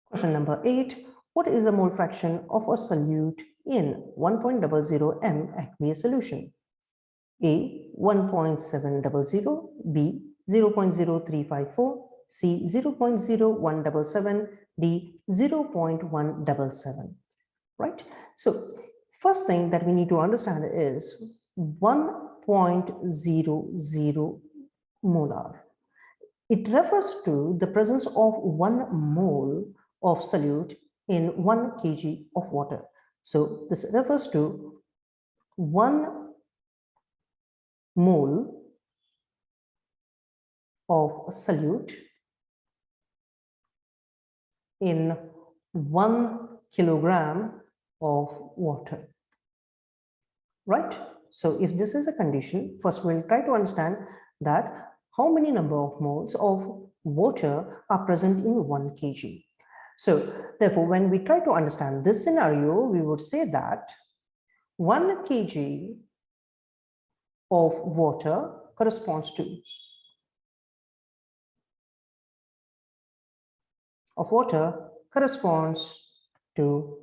Question number 8. What is the mole fraction of a solute in 1.00 m aqueous solution? A 1.700, B 0.0354, C 0.0177, D 0.177. Right? So first thing that we need to understand is 1.00 molar. It refers to the presence of 1 mole of solute in 1 kg of water. So this refers to 1 mole of solute in 1 kilogram of water. Right? So if this is a condition, first we'll try to understand that how many number of moles of water are present in 1 kg. So therefore, when we try to understand this scenario, we would say that 1 kg of water corresponds to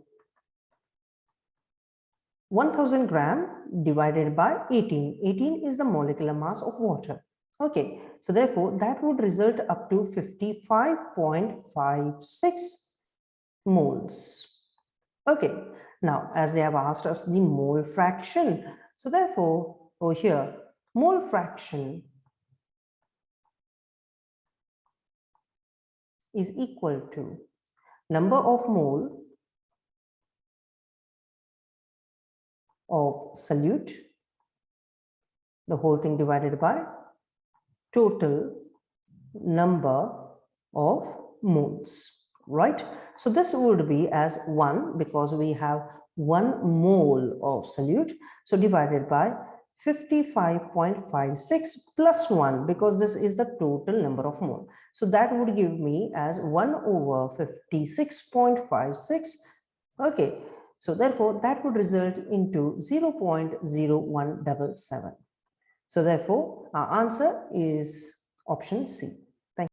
1000 gram divided by 18. 18 is the molecular mass of water. Okay, so therefore that would result up to 55.56 moles. Okay, now as they have asked us the mole fraction, so therefore over here mole fraction is equal to number of mole of solute, the whole thing divided by total number of moles, right? So this would be as 1 because we have 1 mole of solute, so divided by 55.56 plus 1 because this is the total number of mole. So that would give me as 1 over 56.56. Okay, so therefore that would result into 0.0177. So therefore our answer is option C.